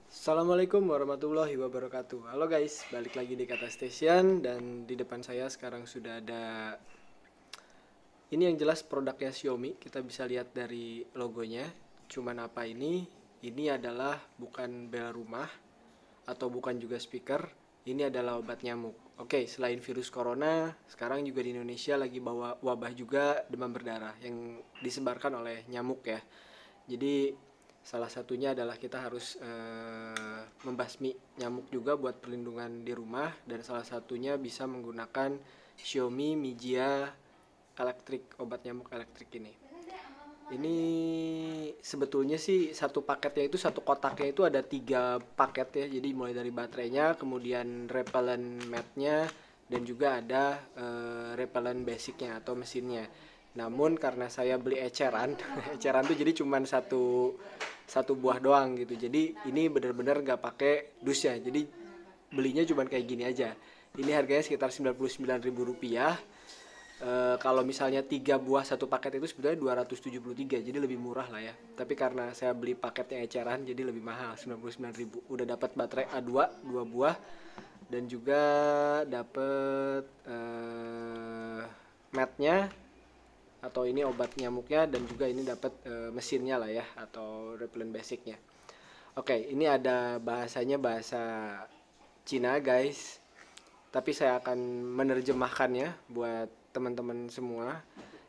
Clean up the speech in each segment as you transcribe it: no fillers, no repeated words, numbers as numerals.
Assalamualaikum warahmatullahi wabarakatuh. Halo guys, balik lagi di Kata Station dan di depan saya sekarang sudah ada ini yang jelas produknya Xiaomi. Kita bisa lihat dari logonya. Cuman apa ini? Ini adalah bukan bel rumah atau bukan juga speaker. Ini adalah obat nyamuk. Oke, selain virus corona, sekarang juga di Indonesia lagi bawa wabah juga demam berdarah yang disebarkan oleh nyamuk ya. Jadi salah satunya adalah kita harus membasmi nyamuk juga buat perlindungan di rumah, dan salah satunya bisa menggunakan Xiaomi Mijia elektrik, obat nyamuk elektrik ini. Ini sebetulnya sih satu paketnya itu, satu kotaknya itu ada 3 paket ya. Jadi mulai dari baterainya, kemudian repellent matnya, dan juga ada repellent basicnya atau mesinnya. Namun karena saya beli eceran, eceran tuh jadi cuman satu satu buah doang gitu. Jadi ini benar-benar gak pakai dusnya. Jadi belinya cuman kayak gini aja. Ini harganya sekitar 99.000 rupiah. Kalau misalnya 3 buah satu paket itu sebetulnya 273, jadi lebih murah lah ya. Tapi karena saya beli paketnya eceran jadi lebih mahal, 99.000. Udah dapat baterai A2 2 buah, dan juga dapat matnya atau ini obat nyamuknya, dan juga ini dapat mesinnya lah ya, atau repellent basicnya. Oke, ini ada bahasanya, bahasa Cina guys, tapi saya akan menerjemahkannya buat teman-teman semua.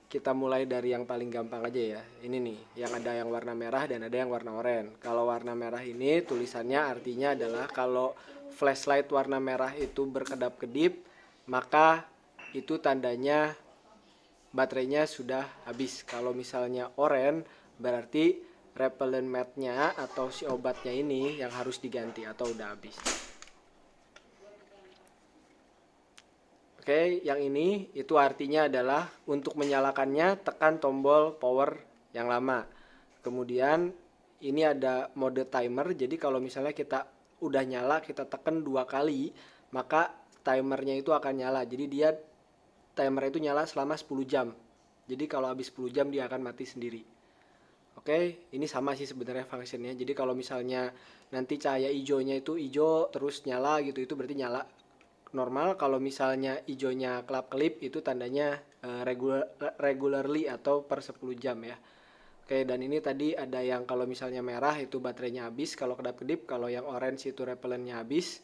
Kita mulai dari yang paling gampang aja ya. Ini nih, yang ada yang warna merah dan ada yang warna oranye. Kalau warna merah ini tulisannya artinya adalah kalau flashlight warna merah itu berkedap-kedip, maka itu tandanya baterainya sudah habis. Kalau misalnya oranye, berarti repellent matnya atau si obatnya ini yang harus diganti atau udah habis. Oke, yang ini itu artinya adalah untuk menyalakannya tekan tombol power yang lama. Kemudian ini ada mode timer. Jadi kalau misalnya kita udah nyala, kita tekan 2 kali, maka timernya itu akan nyala. Jadi dia timer itu nyala selama 10 jam. Jadi kalau habis 10 jam dia akan mati sendiri. Oke, ini sama sih sebenarnya fungsinya. Jadi kalau misalnya nanti cahaya hijaunya itu hijau terus nyala gitu, itu berarti nyala normal. Kalau misalnya hijaunya kelap-kelip, itu tandanya regularly atau per 10 jam ya. Oke, dan ini tadi ada yang kalau misalnya merah itu baterainya habis, kalau kedap-kedip. Kalau yang orange itu repellentnya habis.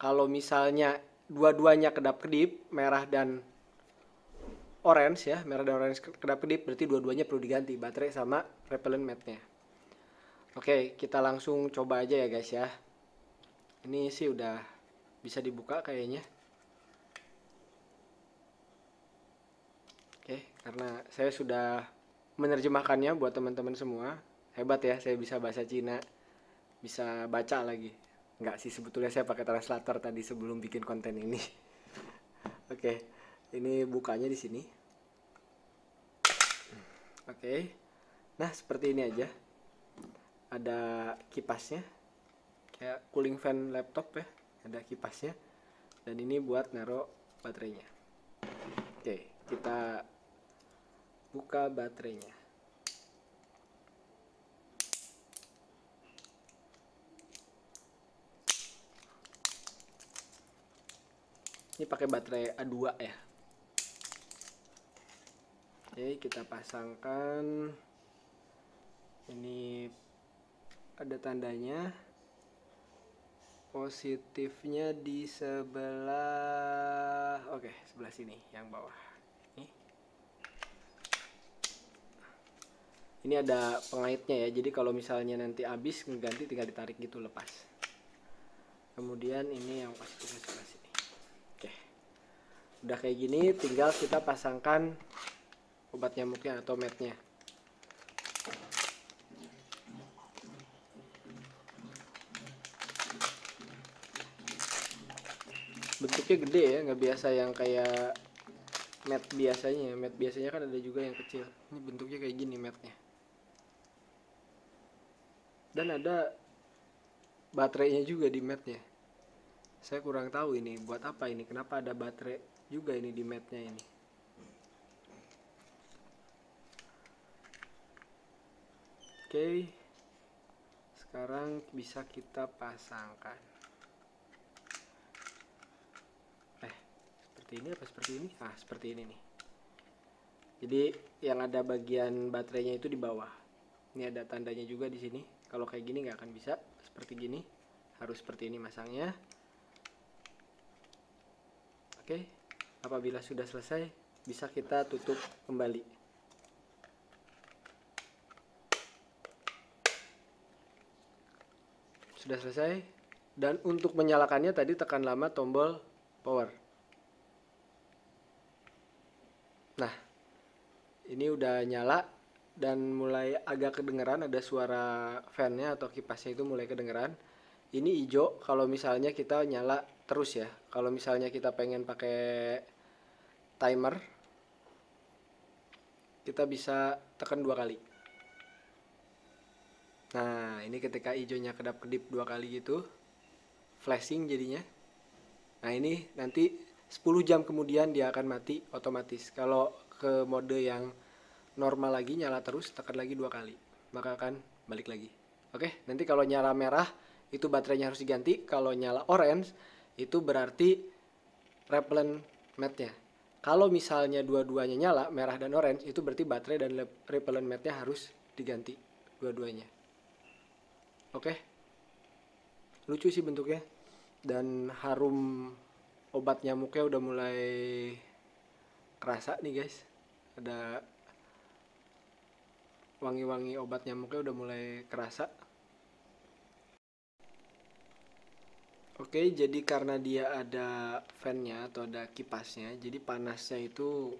Kalau misalnya dua-duanya kedap-kedip, merah dan orange ya, merah dan orange kedap-kedip, berarti dua-duanya perlu diganti, baterai sama repellent matnya. Oke, kita langsung coba aja ya guys ya. Ini sih udah bisa dibuka kayaknya. Oke, karena saya sudah menerjemahkannya buat teman-teman semua. Hebat ya, saya bisa bahasa Cina, bisa baca lagi. Enggak sih, sebetulnya saya pakai translator tadi sebelum bikin konten ini. Oke, ini bukanya di sini. Oke, nah seperti ini aja. Ada kipasnya, kayak cooling fan laptop ya. Ada kipasnya, dan ini buat naruh baterainya. Oke, kita buka baterainya. Ini pakai baterai A2 ya. Oke, kita pasangkan. Ini ada tandanya. Positifnya di sebelah, oke, sebelah sini yang bawah. Ini ada pengaitnya ya. Jadi kalau misalnya nanti habis ngeganti, tinggal ditarik gitu, lepas. Kemudian ini yang positifnya sebelah sini. Oke. Udah kayak gini, tinggal kita pasangkan obat nyamuknya atau matnya. Bentuknya gede ya, nggak biasa yang kayak mat biasanya. Mat biasanya kan ada juga yang kecil. Ini bentuknya kayak gini matnya. Dan ada baterainya juga di matnya. Saya kurang tahu ini buat apa ini. Kenapa ada baterai juga ini di matnya ini. Oke. Sekarang bisa kita pasangkan. Seperti ini apa seperti ini? Seperti ini nih. Jadi yang ada bagian baterainya itu di bawah. Ini ada tandanya juga di sini. Kalau kayak gini nggak akan bisa seperti gini. Harus seperti ini masangnya. Oke. Apabila sudah selesai, bisa kita tutup kembali. Sudah selesai. Dan untuk menyalakannya tadi tekan lama tombol power. Nah, ini udah nyala dan mulai agak kedengeran, ada suara fan-nya atau kipasnya itu mulai kedengeran. Ini hijau kalau misalnya kita nyala terus ya. Kalau misalnya kita pengen pakai timer, kita bisa tekan 2 kali. Nah, ini ketika hijaunya kedap-kedip 2 kali gitu, flashing jadinya. Nah, ini nanti 10 jam kemudian dia akan mati otomatis. Kalau ke mode yang normal lagi nyala terus, tekan lagi 2 kali, maka akan balik lagi. Oke, nanti kalau nyala merah itu baterainya harus diganti. Kalau nyala orange itu berarti repellent mat-nya. Kalau misalnya dua-duanya nyala, merah dan orange, itu berarti baterai dan repellent mat-nya harus diganti dua-duanya. Oke, lucu sih bentuknya, dan harum obat nyamuknya udah mulai kerasa nih guys. Ada wangi-wangi obat nyamuknya udah mulai kerasa. Oke, jadi karena dia ada fan-nya atau ada kipasnya, jadi panasnya itu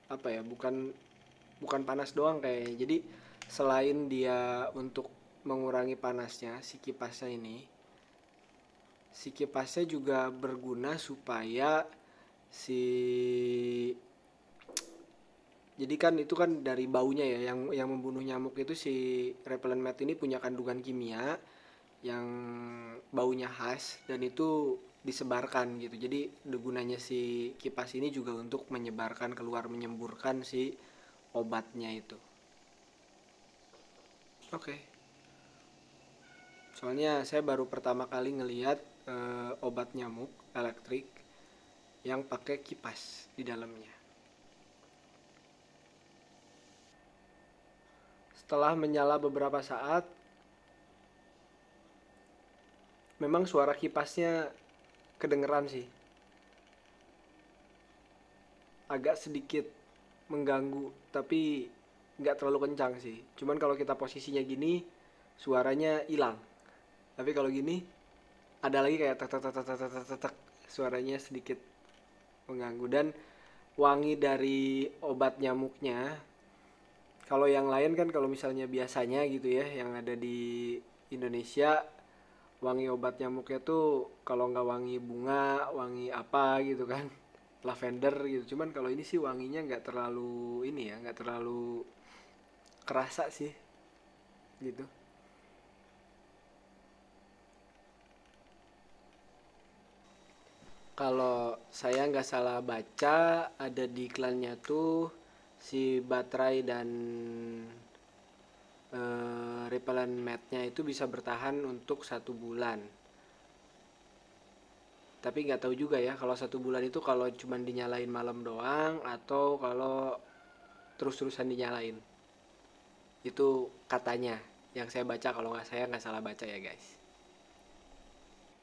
apa ya, bukan panas doang kayaknya. Jadi selain dia untuk mengurangi panasnya, si kipasnya juga berguna supaya jadi kan itu kan dari baunya ya, yang membunuh nyamuk itu si repellent mat ini punya kandungan kimia yang baunya khas dan itu disebarkan gitu. Jadi gunanya si kipas ini juga untuk menyebarkan keluar, menyemburkan si obatnya itu. Oke. Soalnya saya baru pertama kali ngelihat obat nyamuk elektrik yang pakai kipas di dalamnya. Setelah menyala beberapa saat, memang suara kipasnya kedengeran sih. Agak sedikit mengganggu, tapi nggak terlalu kencang sih. Cuman kalau kita posisinya gini, suaranya hilang. Tapi kalau gini, ada lagi kayak tek tek tek tek tek tek tek, suaranya sedikit mengganggu. Dan wangi dari obat nyamuknya, kalau yang lain kan kalau misalnya biasanya gitu ya, yang ada di Indonesia, wangi obat nyamuknya tuh kalau nggak wangi bunga, wangi apa gitu kan, lavender gitu. Cuman kalau ini sih wanginya nggak terlalu ini ya, nggak terlalu kerasa sih gitu. Kalau saya nggak salah baca, ada di iklannya tuh si baterai dan repellent mat-nya itu bisa bertahan untuk 1 bulan. Tapi nggak tahu juga ya kalau 1 bulan itu kalau cuma dinyalain malam doang atau kalau terus-terusan dinyalain. Itu katanya yang saya baca, kalau saya nggak salah baca ya guys.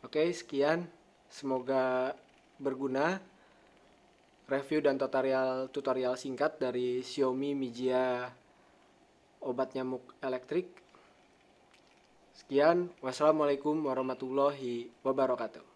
Oke, sekian. Semoga berguna review dan tutorial singkat dari Xiaomi Mijia obat nyamuk elektrik. Sekian, wassalamualaikum warahmatullahi wabarakatuh.